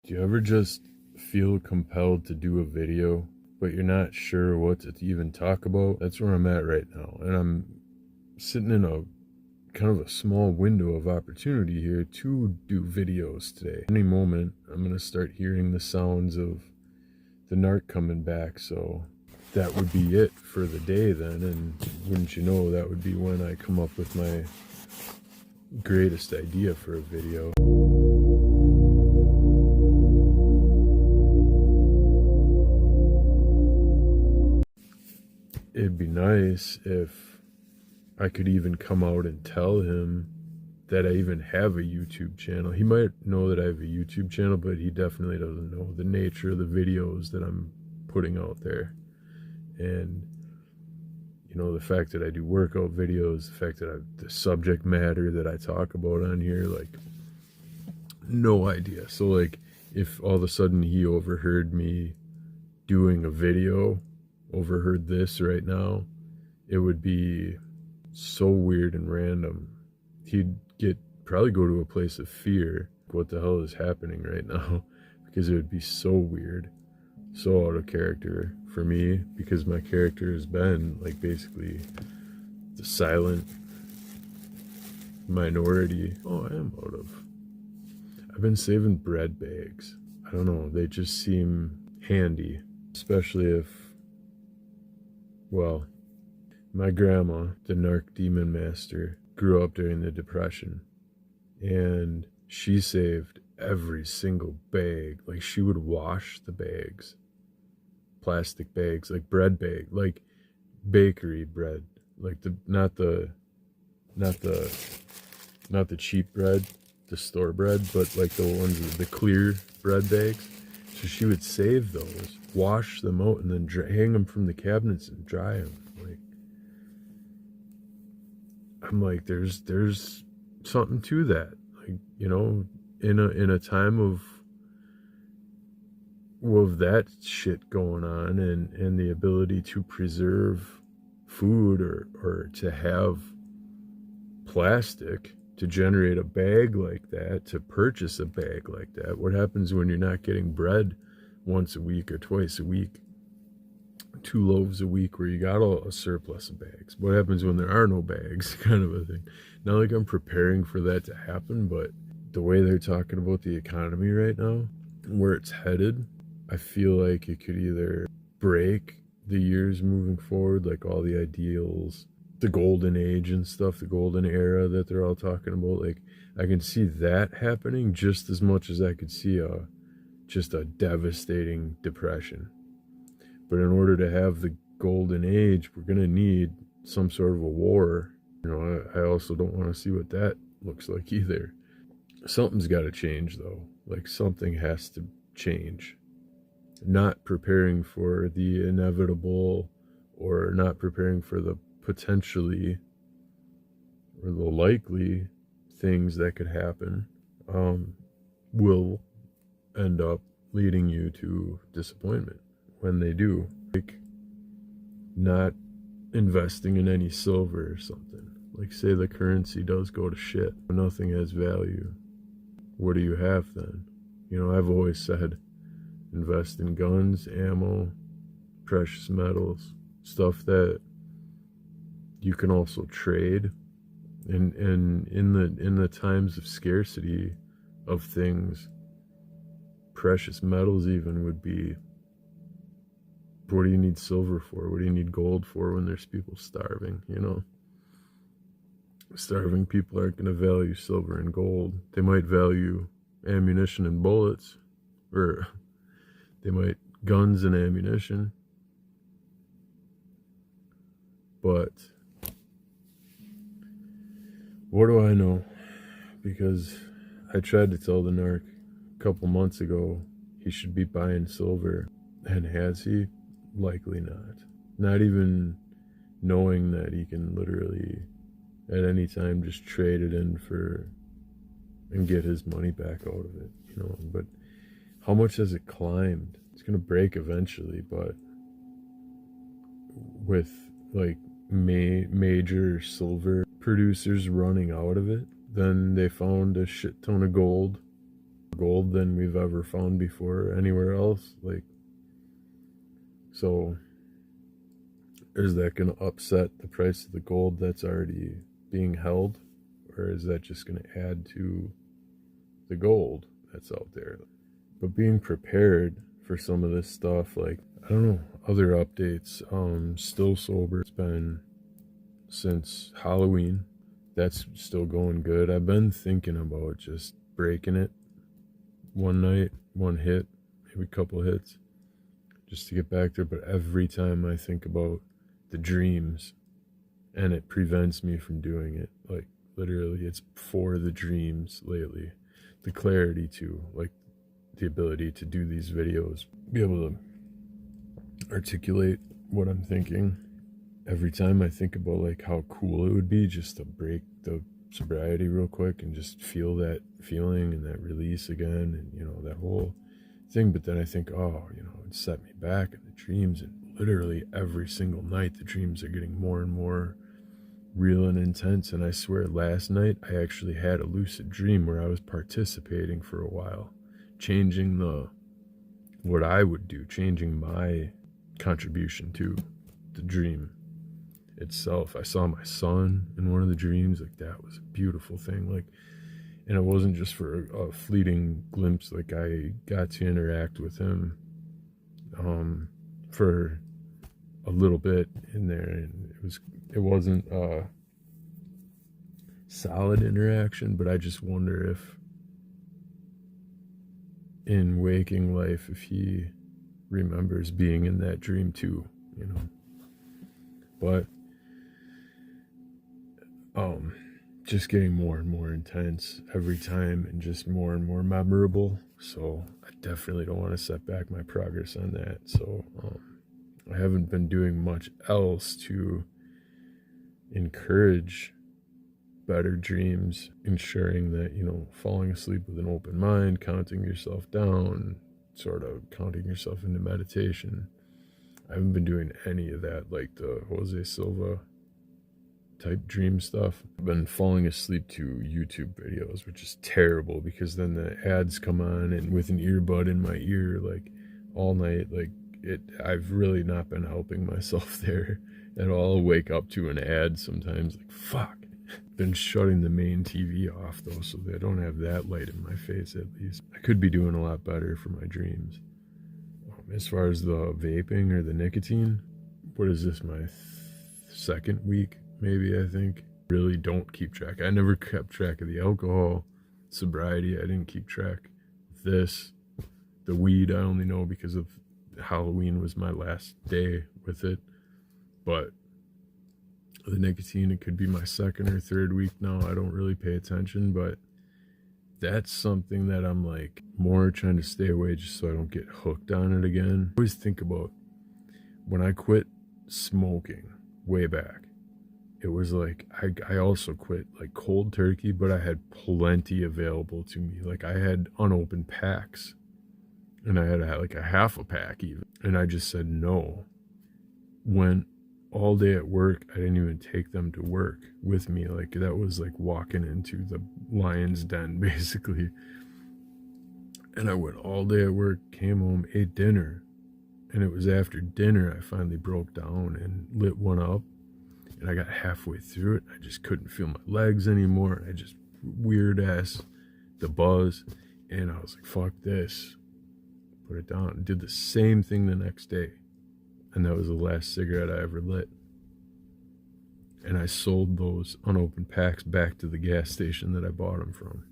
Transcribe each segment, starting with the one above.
Do you ever just feel compelled to do a video, but you're not sure what to even talk about? That's where I'm at right now. And I'm sitting in a kind of a small window of opportunity here to do videos today. Any moment, I'm going to start hearing the sounds of the narc coming back. So that would be it for the day then. And wouldn't you know, that would be when I come up with my greatest idea for a video. It'd be nice if I could even come out and tell him that I even have a YouTube channel. He might know that I have a YouTube channel, but he definitely doesn't know the nature of the videos that I'm putting out there. And, you know, the fact that I do workout videos, the fact that the subject matter that I talk about on here, like, no idea. So, like, if all of a sudden he overheard me doing a video, overheard this right now, it would be so weird and random. He'd probably go to a place of fear. What the hell is happening right now? Because it would be so weird, so out of character for me, because my character has been like basically the silent minority. Oh, I am out of. I've been saving bread bags. I don't know, they just seem handy, especially if, well, my grandma, the narc demon master, grew up during the Depression, and she saved every single bag. Like, she would wash the bags, plastic bags, like bread bag, like bakery bread, like not the cheap bread, the store bread, but like the ones with the clear bread bags. So she would save those, wash them out, and then hang them from the cabinets and dry them. Like, I'm like, there's something to that. Like, you know, in a time of that shit going on, and the ability to preserve food or to have plastic, to generate a bag like that, to purchase a bag like that. What happens when you're not getting bread once a week or twice a week, 2 loaves a week, where you got a surplus of bags? What happens when there are no bags, kind of a thing? Not like I'm preparing for that to happen, but the way they're talking about the economy right now, where it's headed, I feel like it could either break the years moving forward, like all the ideals, the golden age and stuff, the golden era that they're all talking about. Like, I can see that happening just as much as I could see just a devastating depression. But in order to have the golden age, we're going to need some sort of a war. You know, I also don't want to see what that looks like either. Something's got to change, though. Like, something has to change. Not preparing for the inevitable, or not preparing for the potentially or the likely things that could happen, will end up leading you to disappointment when they do. Like, not investing in any silver or something. Like, say the currency does go to shit, nothing has value. What do you have then? You know, I've always said, invest in guns, ammo, precious metals, stuff that you can also trade. And in the times of scarcity of things, precious metals even would be, what do you need silver for? What do you need gold for when there's people starving, you know? Starving people aren't going to value silver and gold. They might value ammunition and bullets, or they might guns and ammunition. But what do I know? Because I tried to tell the narc a couple months ago he should be buying silver. And has he? Likely not. Not even knowing that he can literally at any time just trade it in and get his money back out of it, you know. But how much has it climbed? It's gonna break eventually, but with like major silver producers running out of it, then they found a shit ton of gold. gold than we've ever found before anywhere else. Like, so is that going to upset the price of the gold that's already being held? Or is that just going to add to the gold that's out there? But being prepared for some of this stuff, like, I don't know, other updates. Still sober. It's been since Halloween. That's still going good. I've been thinking about just breaking it one night, one hit, maybe a couple hits, just to get back there. But every time I think about the dreams, and it prevents me from doing it. Like, literally, it's for the dreams lately. The clarity too, like the ability to do these videos, be able to articulate what I'm thinking. Every time I think about like how cool it would be just to break the sobriety real quick and just feel that feeling and that release again, and you know, that whole thing. But then I think, oh, you know, it set me back in the dreams, and literally every single night the dreams are getting more and more real and intense. And I swear, last night I actually had a lucid dream where I was participating for a while, changing what I would do, changing my contribution to the dream itself. I saw my son in one of the dreams. Like, that was a beautiful thing. Like, and it wasn't just for a fleeting glimpse. Like, I got to interact with him for a little bit in there, and it wasn't a solid interaction, but I just wonder if in waking life, if he remembers being in that dream too, you know. But just getting more and more intense every time, and just more and more memorable. So I definitely don't want to set back my progress on that. So I haven't been doing much else to encourage better dreams, ensuring that, you know, falling asleep with an open mind, counting yourself down, sort of counting yourself into meditation. I haven't been doing any of that, like the Jose Silva type dream stuff. I've been falling asleep to YouTube videos, which is terrible, because then the ads come on, and with an earbud in my ear, like, all night, like, I've really not been helping myself there at all. I'll wake up to an ad sometimes, like, fuck. Been shutting the main TV off though, so they don't have that light in my face. At least I could be doing a lot better for my dreams. As far as the vaping or the nicotine, what is this, my second week maybe? I think really don't keep track. I never kept track of the alcohol sobriety. I didn't keep track of this. The weed I only know because of Halloween was my last day with it. But the nicotine, it could be my second or third week now. I don't really pay attention, but that's something that I'm like more trying to stay away, just so I don't get hooked on it again. I always think about when I quit smoking way back. It was like I also quit like cold turkey, but I had plenty available to me. Like, I had unopened packs, and I had like a half a pack even, and I just said no. Went all day at work. I didn't even take them to work with me. Like, that was like walking into the lion's den basically. And I went all day at work, came home, ate dinner, and it was after dinner I finally broke down and lit one up. And I got halfway through it, I just couldn't feel my legs anymore. I just weird ass the buzz, and I was like, fuck this, put it down. Did the same thing the next day, and that was the last cigarette I ever lit. And I sold those unopened packs back to the gas station that I bought them from.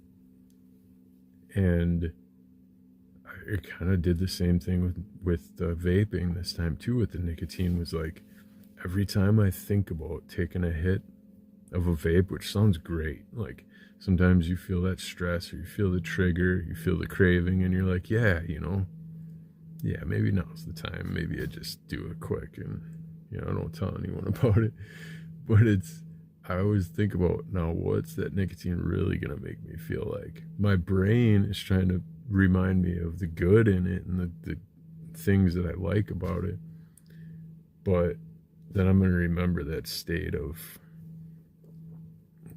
And I kind of did the same thing with the vaping this time too. With the nicotine, was like, every time I think about taking a hit of a vape, which sounds great, like sometimes you feel that stress, or you feel the trigger, you feel the craving, and you're like, yeah, you know, yeah, maybe now's the time. Maybe I just do it quick, and, you know, I don't tell anyone about it. But I always think about, now what's that nicotine really gonna make me feel like? My brain is trying to remind me of the good in it and the things that I like about it. But then I'm gonna remember that state of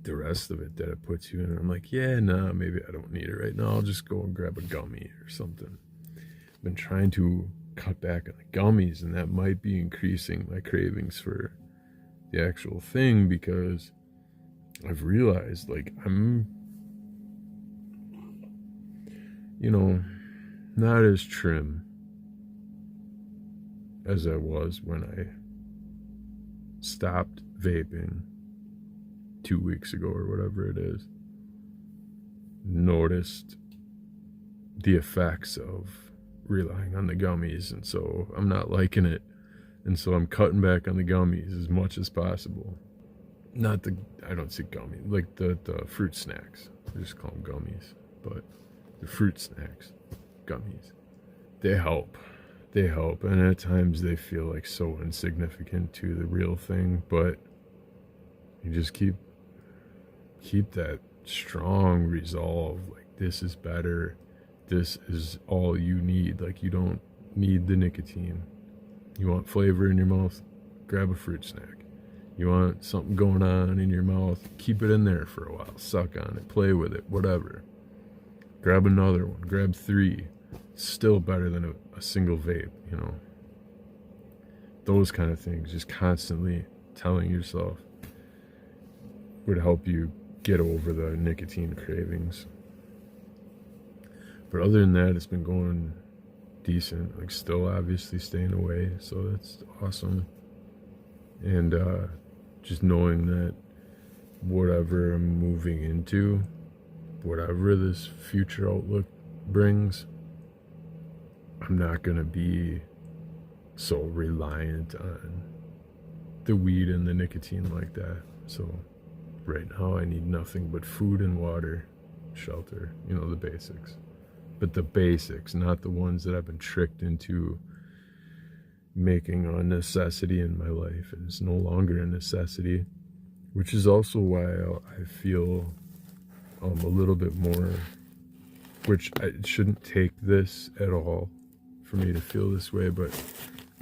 the rest of it that it puts you in. And I'm like, yeah, nah, maybe I don't need it right now. I'll just go and grab a gummy or something. I've been trying to cut back on the gummies, and that might be increasing my cravings for the actual thing, because I've realized, like, I'm, not as trim as I was when I stopped vaping 2 weeks ago or whatever it is. Noticed the effects of relying on the gummies, and so I'm not liking it, and so I'm cutting back on the gummies as much as possible. I don't say gummy, like the fruit snacks. I just call them gummies, but the fruit snacks, gummies, they help, and at times they feel like so insignificant to the real thing, but you just keep that strong resolve, like, this is better, this is all you need. Like, you don't need the nicotine. You want flavor in your mouth, grab a fruit snack. You want something going on in your mouth, keep it in there for a while, suck on it, play with it, whatever. Grab another one, grab 3. Still better than a single vape, Those kind of things, just constantly telling yourself, would help you get over the nicotine cravings. But other than that, it's been going decent. Like, still obviously staying away, so that's awesome. And just knowing that whatever I'm moving into, whatever this future outlook brings, I'm not going to be so reliant on the weed and the nicotine like that. So right now I need nothing but food and water, shelter, the basics. But the basics, not the ones that I've been tricked into making a necessity in my life. And it's no longer a necessity, which is also why I feel a little bit more, which I shouldn't take this at all for me to feel this way, but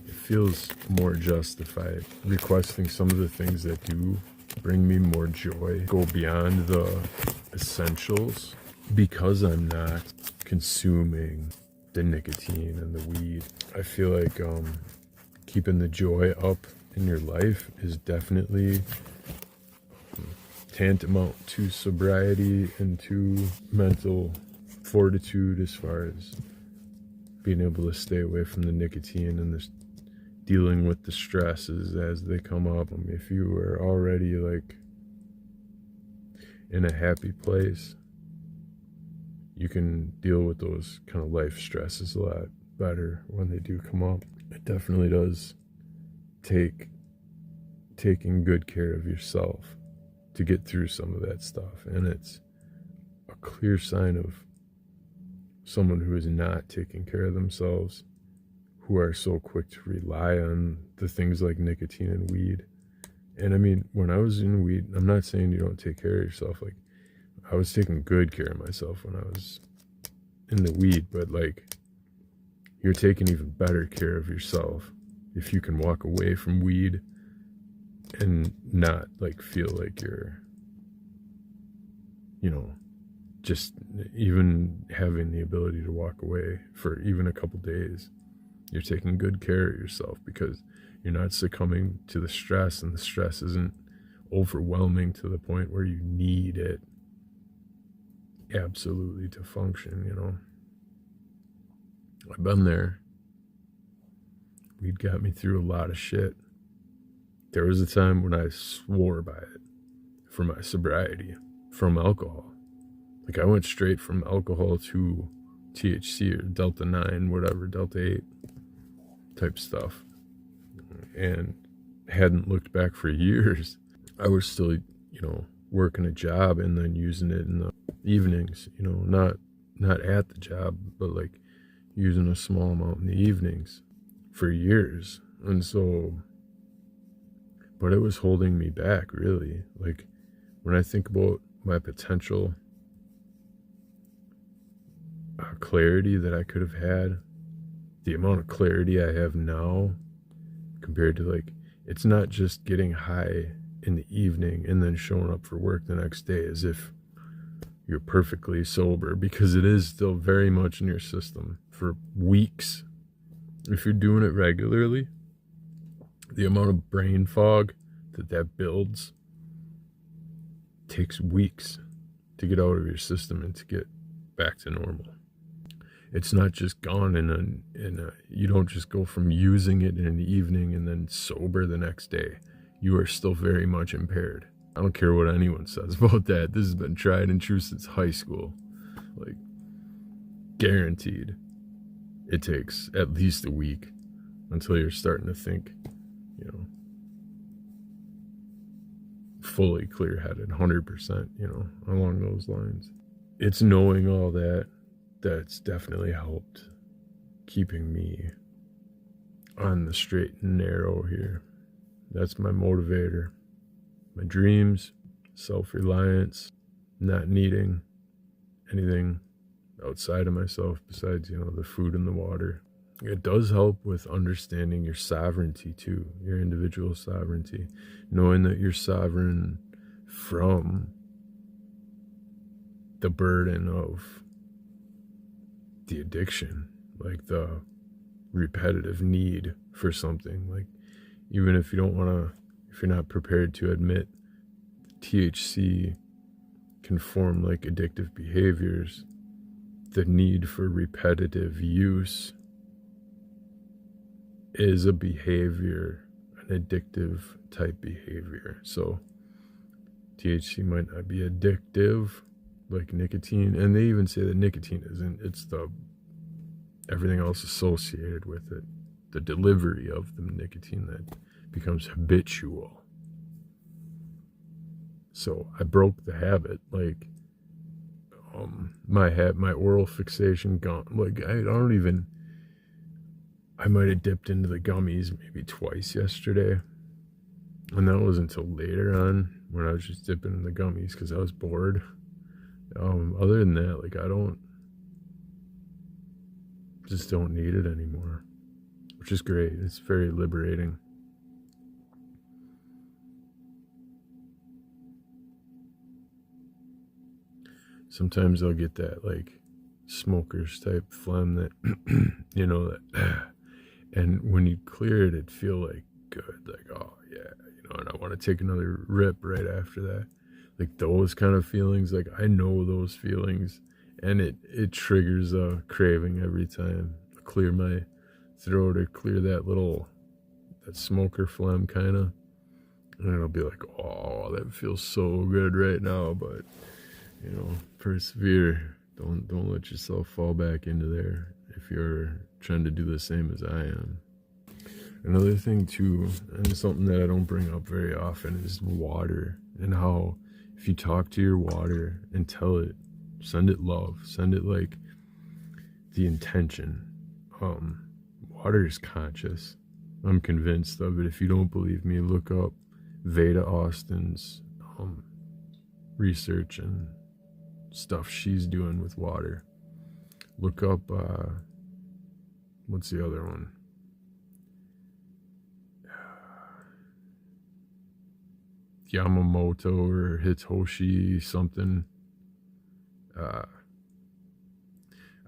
it feels more justified requesting some of the things that do bring me more joy, go beyond the essentials, because I'm not consuming the nicotine and the weed. I feel like keeping the joy up in your life is definitely tantamount to sobriety and to mental fortitude, as far as being able to stay away from the nicotine and this dealing with the stresses as they come up. If you are already like in a happy place, you can deal with those kind of life stresses a lot better when they do come up. It definitely does take taking good care of yourself to get through some of that stuff. And it's a clear sign of someone who is not taking care of themselves, who are so quick to rely on the things like nicotine and weed. And when I was in weed, I'm not saying you don't take care of yourself. Like, I was taking good care of myself when I was in the weed, but you're taking even better care of yourself if you can walk away from weed and not feel like you're, just even having the ability to walk away for even a couple days. You're taking good care of yourself because you're not succumbing to the stress, and the stress isn't overwhelming to the point where you need it absolutely to function. I've been there. Weed got me through a lot of shit. There was a time when I swore by it for my sobriety from alcohol. I went straight from alcohol to THC or Delta 9, whatever, Delta 8 type stuff, and hadn't looked back for years. I was still, working a job and then using it in the evenings, not at the job, but using a small amount in the evenings for years. And so, but it was holding me back, really. When I think about my potential clarity that I could have had, the amount of clarity I have now compared to it's not just getting high in the evening and then showing up for work the next day as if you're perfectly sober, because it is still very much in your system for weeks. If you're doing it regularly, the amount of brain fog that builds takes weeks to get out of your system and to get back to normal. It's not just gone you don't just go from using it in the evening and then sober the next day. You are still very much impaired. I don't care what anyone says about that. This has been tried and true since high school. Like, guaranteed. It takes at least a week until you're starting to think, fully clear-headed, 100%, along those lines. It's knowing all that's definitely helped keeping me on the straight and narrow here. That's my motivator. My dreams, self-reliance, not needing anything outside of myself besides, the food and the water. It does help with understanding your sovereignty too, your individual sovereignty, knowing that you're sovereign from the burden of the addiction, like the repetitive need for something. Like, even if you if you're not prepared to admit THC can form like addictive behaviors, the need for repetitive use is a behavior, an addictive type behavior. So THC might not be addictive like nicotine, and they even say that nicotine isn't. It's the everything else associated with it, the delivery of the nicotine that becomes habitual. So I broke the habit. Like, my oral fixation gone. Like, I might have dipped into the gummies maybe twice yesterday, and that wasn't until later on when I was just dipping in the gummies because I was bored. Other than that, like, I just don't need it anymore, which is great. It's very liberating. Sometimes I'll get that like smoker's type phlegm that that and when you clear it, it'd feel like good, like, oh yeah, and I want to take another rip right after that. Like, those kind of feelings, like, I know those feelings, and it triggers a craving every time. I clear my throat or clear that smoker phlegm kind of, and it'll be like, oh, that feels so good right now, but persevere. Don't let yourself fall back into there if you're trying to do the same as I am. Another thing too, and something that I don't bring up very often, is water, and how if you talk to your water and tell it, send it love, send it like the intention. Water is conscious. I'm convinced of it. If you don't believe me, look up Veda Austin's research and stuff she's doing with water. Look up what's the other one? Yamamoto or Hitoshi something. I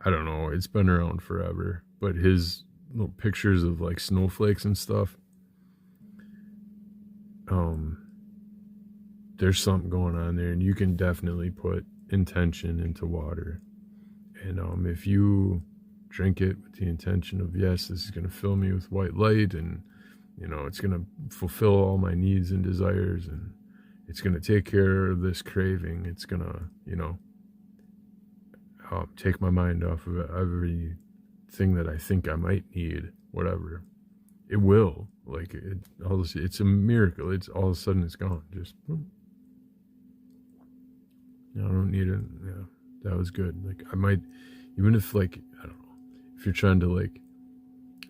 don't know. It's been around forever, but his little pictures of like snowflakes and stuff. There's something going on there, and you can definitely put intention into water. And if you drink it with the intention of, yes, this is going to fill me with white light, and it's going to fulfill all my needs and desires, and it's going to take care of this craving, it's going to take my mind off of everything that I think I might need, whatever. It will. Like, it's a miracle. It's all of a sudden it's gone. Just boom. I don't need it. Yeah, that was good. Like, I might, even if, like, I don't know, if you're trying to, like,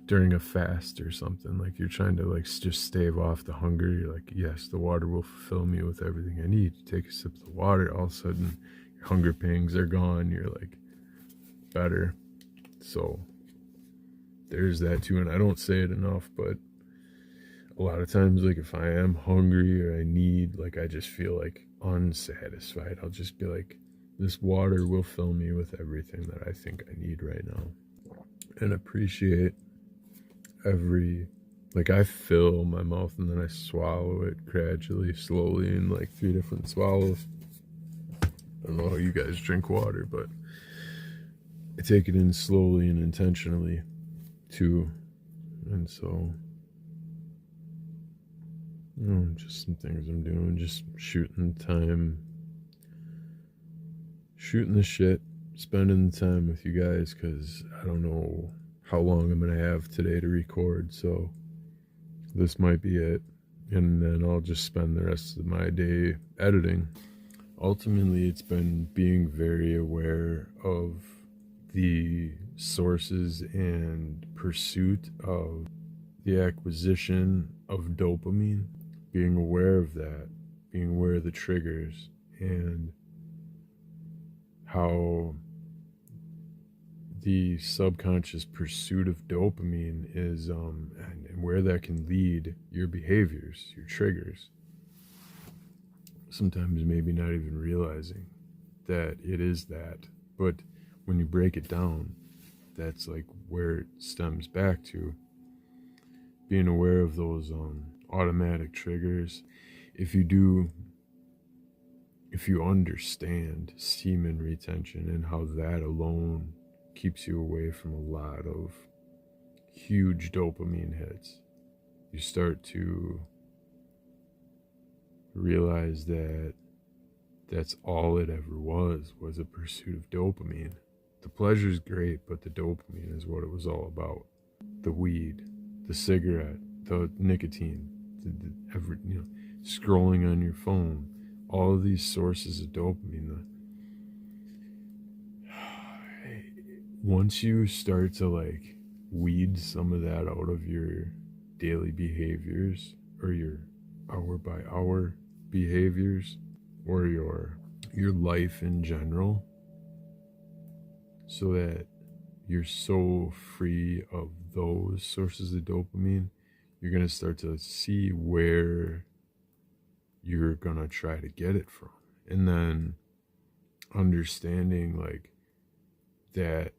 during a fast or something, like, you're trying to, like, just stave off the hunger, you're like, yes, the water will fulfill me with everything I need. You take a sip of the water, all of a sudden your hunger pangs are gone. You're like better. So there's that too. And I don't say it enough, but a lot of times, like, if I am hungry or I need, like, I just feel like unsatisfied, I'll just be like, this water will fill me with everything that I think I need right now. And appreciate like, I fill my mouth and then I swallow it gradually, slowly, in like 3 different swallows. I don't know how you guys drink water, but I take it in slowly and intentionally too. And so, just some things I'm doing, just shooting the shit, spending the time with you guys, because I don't know how long I'm going to have today to record, so this might be it, and then I'll just spend the rest of my day editing. Ultimately, it's been being very aware of the sources and pursuit of the acquisition of dopamine, being aware of that, being aware of the triggers, and how the subconscious pursuit of dopamine is, and where that can lead your behaviors, your triggers. Sometimes maybe not even realizing that it is that, but when you break it down, that's like where it stems back to. Being aware of those automatic triggers. If you understand semen retention and how that alone keeps you away from a lot of huge dopamine hits, you start to realize that that's all it ever was a pursuit of dopamine. The pleasure's great, but the dopamine is what it was all about. The weed, the cigarette, the nicotine, scrolling on your phone, all of these sources of dopamine. Once you start to like weed some of that out of your daily behaviors, or your hour by hour behaviors, or your life in general, so that you're so free of those sources of dopamine, you're going to start to see where you're going to try to get it from. And then understanding like that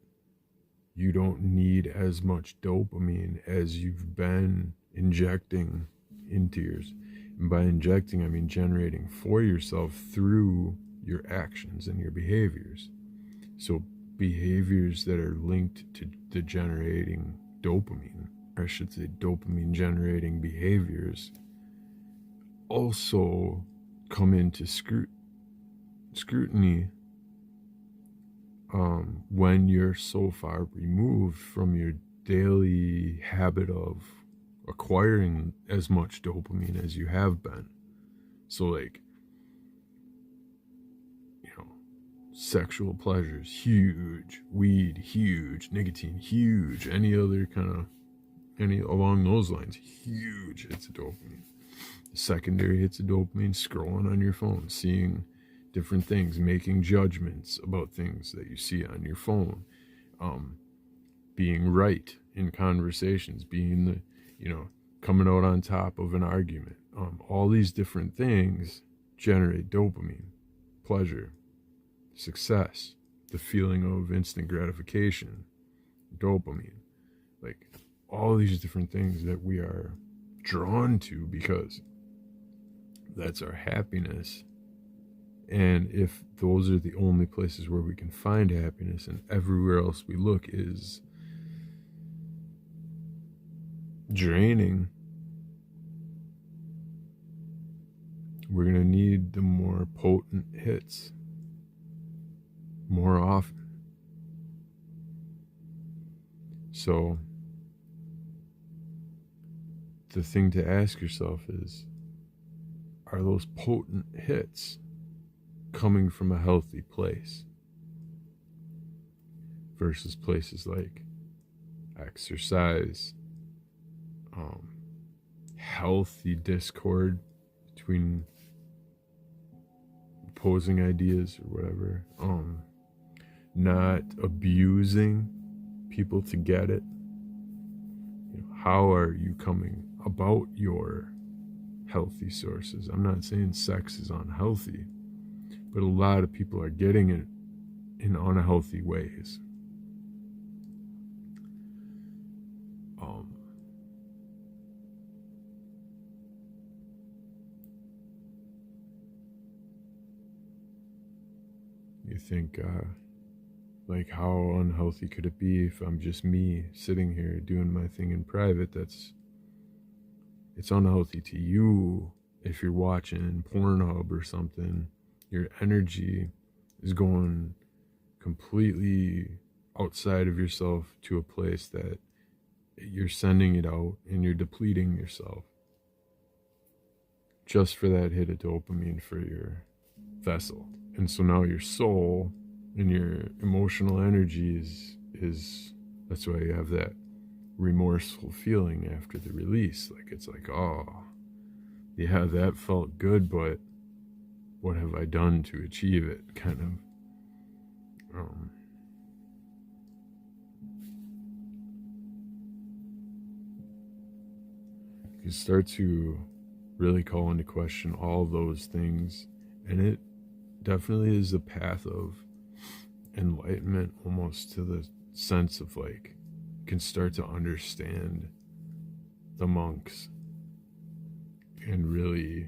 you don't need as much dopamine as you've been injecting into yours. And by injecting, I mean generating for yourself through your actions and your behaviors. So behaviors that are linked to the generating dopamine, or I should say dopamine generating behaviors, also come into scrutiny when you're so far removed from your daily habit of acquiring as much dopamine as you have been. So like, sexual pleasures, huge. Weed, huge. Nicotine, huge. Any along those lines, huge hits of dopamine. Secondary hits of dopamine, scrolling on your phone, seeing different things, making judgments about things that you see on your phone, being right in conversations, being coming out on top of an argument. All these different things generate dopamine, pleasure, success, the feeling of instant gratification, dopamine, like all these different things that we are drawn to because that's our happiness. And if those are the only places where we can find happiness, and everywhere else we look is draining, we're going to need the more potent hits more often. So the thing to ask yourself is, are those potent hits coming from a healthy place versus places like exercise, healthy discord between opposing ideas or whatever, not abusing people to get it? How are you coming about your healthy sources. I'm not saying sex is unhealthy, but a lot of people are getting it in unhealthy ways. You think, like, how unhealthy could it be if I'm just me sitting here doing my thing in private? It's unhealthy to you if you're watching Pornhub or something. Your energy is going completely outside of yourself to a place that you're sending it out and you're depleting yourself just for that hit of dopamine for your vessel. And so now your soul and your emotional energy is that's why you have that remorseful feeling after the release. Like, it's like, oh, yeah, that felt good, but what have I done to achieve it? Kind of. You start to really call into question all those things, and it definitely is a path of enlightenment, almost to the sense of like, can start to understand the monks and really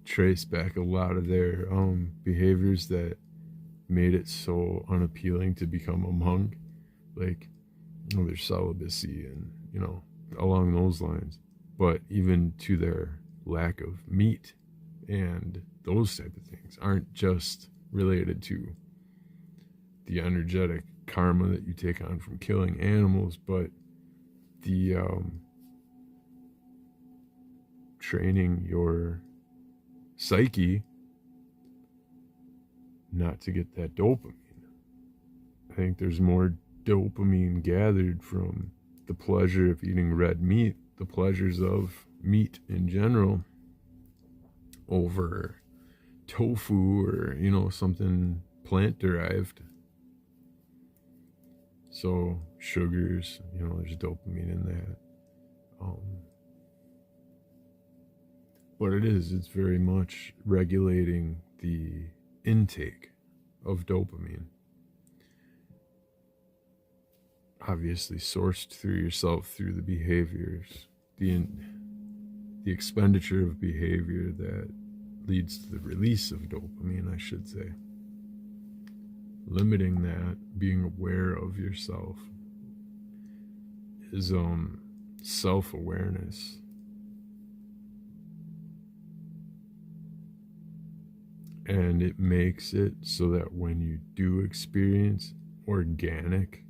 trace back a lot of their behaviors that made it so unappealing to become a monk, like, you know, their celibacy and, you know, along those lines, but even to their lack of meat and those type of things aren't just related to the energetic karma that you take on from killing animals, but the training your psyche not to get that dopamine. I think there's more dopamine gathered from the pleasure of eating red meat, the pleasures of meat in general, over tofu or, you know, something plant derived. So sugars, you know, there's dopamine in that. But it's very much regulating the intake of dopamine. Obviously sourced through yourself, through the behaviors, the expenditure of behavior that leads to the release of dopamine, I should say. Limiting that, being aware of yourself, is self-awareness. And it makes it so that when you do experience organic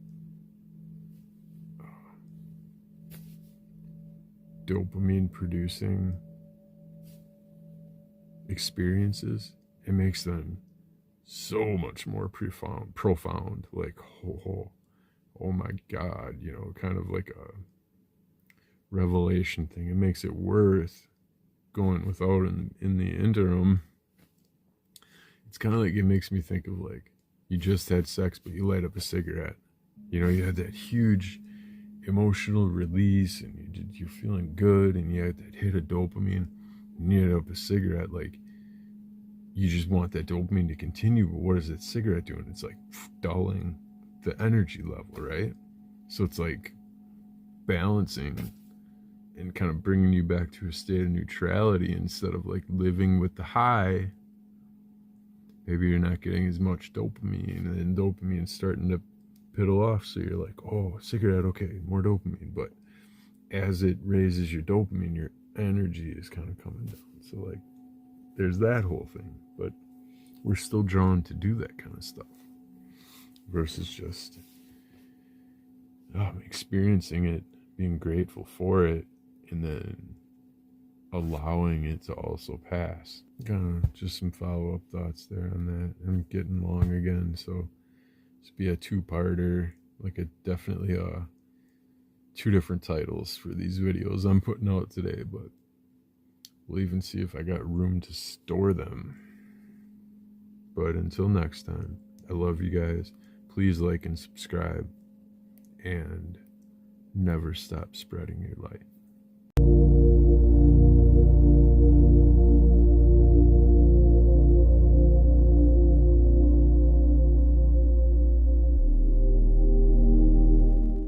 dopamine producing experiences, it makes them so much more profound, like, oh my God, you know, kind of like a revelation thing. It makes it worth going without in the interim. It's kind of like, it makes me think of like, you just had sex, but you light up a cigarette. You know, you had that huge emotional release and you're feeling good and you had that hit of dopamine and you light up a cigarette. Like, you just want that dopamine to continue, but what is that cigarette doing? It's like dulling the energy level, right? So it's like balancing and kind of bringing you back to a state of neutrality instead of like living with the high. Maybe you're not getting as much dopamine, and then dopamine's starting to piddle off, so you're like, oh, cigarette, okay, more dopamine. But as it raises your dopamine, your energy is kind of coming down. So like, there's that whole thing. But we're still drawn to do that kind of stuff versus just experiencing it, being grateful for it, and then allowing it to also pass. Kind of just some follow-up thoughts there on that. I'm getting long again, so this will be a two-parter, like definitely two different titles for these videos I'm putting out today, but we'll even see if I got room to store them. But until next time, I love you guys. Please like and subscribe, and never stop spreading your light.